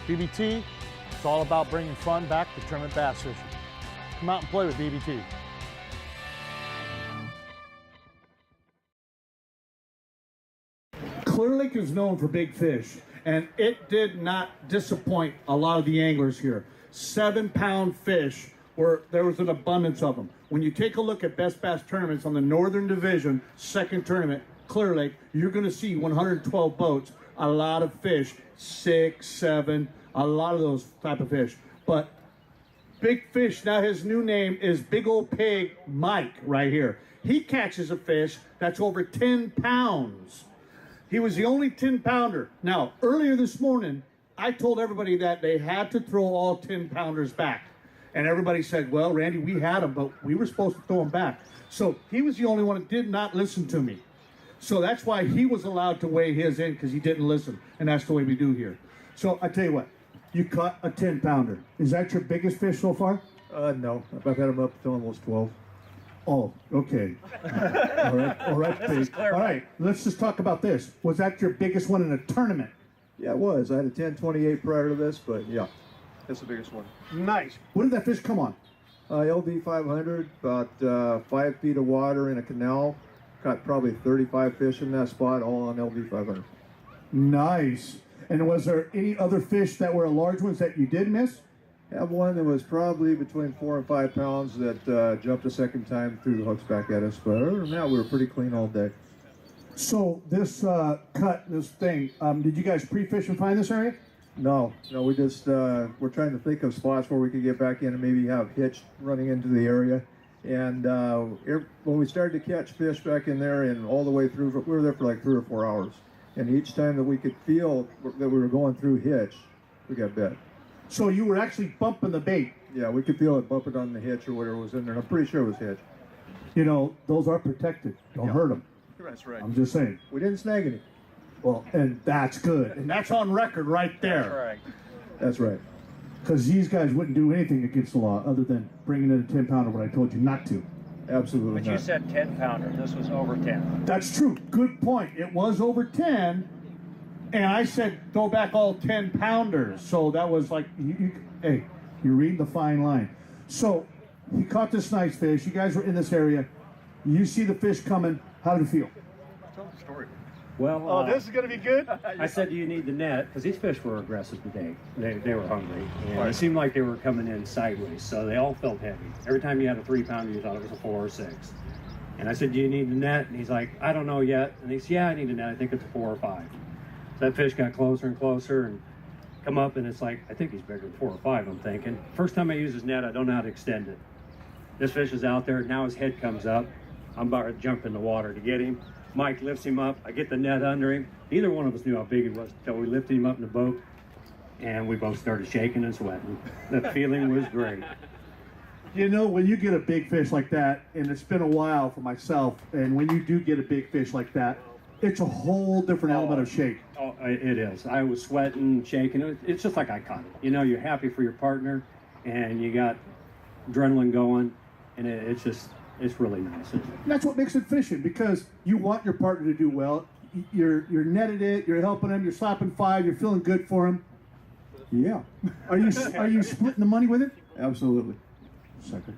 BBT, it's all about bringing fun back to tournament bass fishing. Come out and play with BBT. Clear Lake is known for big fish, and it did not disappoint a lot of the anglers here. 7-pound fish, there was an abundance of them. When you take a look at Best Bass tournaments on the Northern Division, second tournament, Clear Lake, you're going to see 112 boats, a lot of fish, 6, 7, a lot of those type of fish. But big fish, now his new name is Big Old Pig Mike right here. He catches a fish that's over 10 pounds. He was the only 10-pounder. Now, earlier this morning, I told everybody that they had to throw all 10-pounders back. And everybody said, well, Randy, we had them, but we were supposed to throw them back. So he was the only one that did not listen to me. So that's why he was allowed to weigh his in, because he didn't listen. And that's the way we do here. So I tell you what, you caught a 10-pounder. Is that your biggest fish so far? No. I've had them up to almost 12. Oh, okay. All right, Pig. All right, let's just talk about this. Was that your biggest one in a tournament? Yeah, it was. I had a 1028 prior to this, but yeah, that's the biggest one. Nice. What did that fish come on? LD 500, about 5 feet of water in a canal. Caught probably 35 fish in that spot, all on LD 500. Nice. And was there any other fish that were large ones that you did miss? Have one that was probably between 4 and 5 pounds that jumped a second time, threw the hooks back at us. But other than that, we were pretty clean all day. So this this thing, did you guys pre-fish and find this area? No, we just, we're trying to think of spots where we could get back in and maybe have hitch running into the area. And when we started to catch fish back in there and all the way through, we were there for like 3 or 4 hours. And each time that we could feel that we were going through hitch, we got bit. So you were actually bumping the bait? Yeah, we could feel it bumping on the hitch or whatever was in there. I'm pretty sure it was hitch. You know, those are protected. Don't hurt them. That's right. I'm just saying. We didn't snag any. Well, and that's good. And that's on record right there. That's right. That's right. Because these guys wouldn't do anything against the law other than bringing in a 10-pounder when I told you not to. Absolutely But not. you said 10-pounder. This was over 10. That's true. Good point. It was over 10. And I said, throw back all 10-pounders. So that was like, hey, you're reading the fine line. So he caught this nice fish. You guys were in this area. You see the fish coming. How did it feel? Tell the story. Well, This is going to be good. I said, do you need the net? Because these fish were aggressive today. They were hungry. And it seemed like they were coming in sideways. So they all felt heavy. Every time you had a 3-pounder, you thought it was a 4 or 6. And I said, do you need the net? And he's like, I don't know yet. And he said, yeah, I need a net. I think it's a 4 or 5. So that fish got closer and closer and come up, and it's like, I think he's bigger than 4 or 5, I'm thinking. First time I use his net, I don't know how to extend it. This fish is out there. Now his head comes up. I'm about to jump in the water to get him. Mike lifts him up. I get the net under him. Neither one of us knew how big he was until we lifted him up in the boat, and we both started shaking and sweating. The feeling was great. You know, when you get a big fish like that, and it's been a while for myself, and when you do get a big fish like that, it's a whole different element of shake. Oh, it is. I was sweating, shaking. It's just like I caught it. You know, you're happy for your partner, and you got adrenaline going, and it's really nice. And that's what makes it fishing, because you want your partner to do well. You're netted it, you're helping him, you're slapping 5, you're feeling good for him. Yeah. Are you splitting the money with it? Absolutely. Sucker.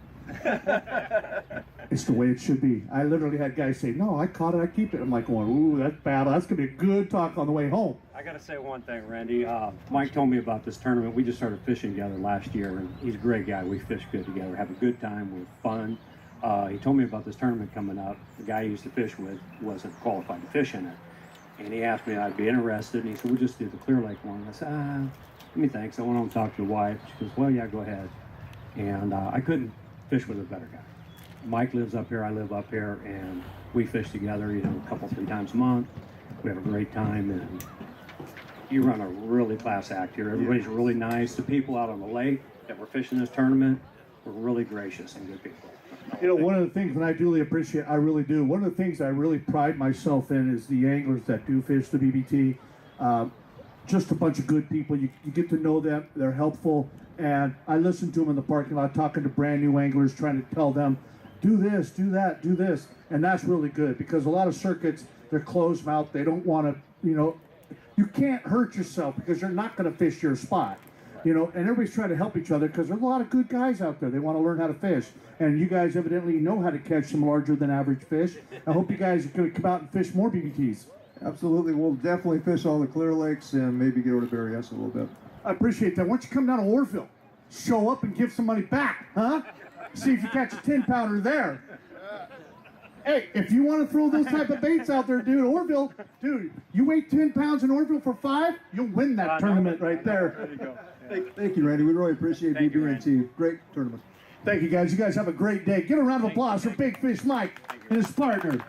It's the way it should be. I literally had guys say, no, I caught it, I keep it. I'm like going, ooh, that's bad. That's going to be a good talk on the way home. I got to say one thing, Randy. Mike told me about this tournament. We just started fishing together last year, and he's a great guy. We fish good together, have a good time, we're fun. He told me about this tournament coming up. The guy he used to fish with wasn't qualified to fish in it. And he asked me if I'd be interested, and he said, we'll just do the Clear Lake one. I said, let me think. So I went home and talked to the wife. She goes, well, yeah, go ahead. And I couldn't fish with a better guy. Mike lives up here, I live up here, and we fish together, you know, a couple, 3 times a month. We have a great time, and you run a really class act here. Everybody's really nice. The people out on the lake that were fishing this tournament were really gracious and good people. You know, one of the things that I duly appreciate, I really do, one of the things I really pride myself in is the anglers that do fish the BBT. Just a bunch of good people. You get to know them, they're helpful, and I listen to them in the parking lot talking to brand new anglers, trying to tell them, do this, do that, do this, and that's really good, because a lot of circuits, they're closed mouth, they don't want to, you You can't hurt yourself because you're not going to fish your spot. You know, and everybody's trying to help each other because there's a lot of good guys out there. They want to learn how to fish. And you guys evidently know how to catch some larger than average fish. I hope you guys are going to come out and fish more BBTs. Absolutely. We'll definitely fish all the clear lakes and maybe get over to B.A.S. a little bit. I appreciate that. Why don't you come down to Orville? Show up and give some money back, huh? See if you catch a 10-pounder there. Hey, if you want to throw those type of baits out there, dude, Orville, dude, you weigh 10 pounds in Orville for 5, you'll win that tournament right there. There you go. Thank you, Randy. We really appreciate Thank you, BB&T. Great tournament. Thank you, guys. You guys have a great day. Give a round of applause for Big Fish Mike and his partner.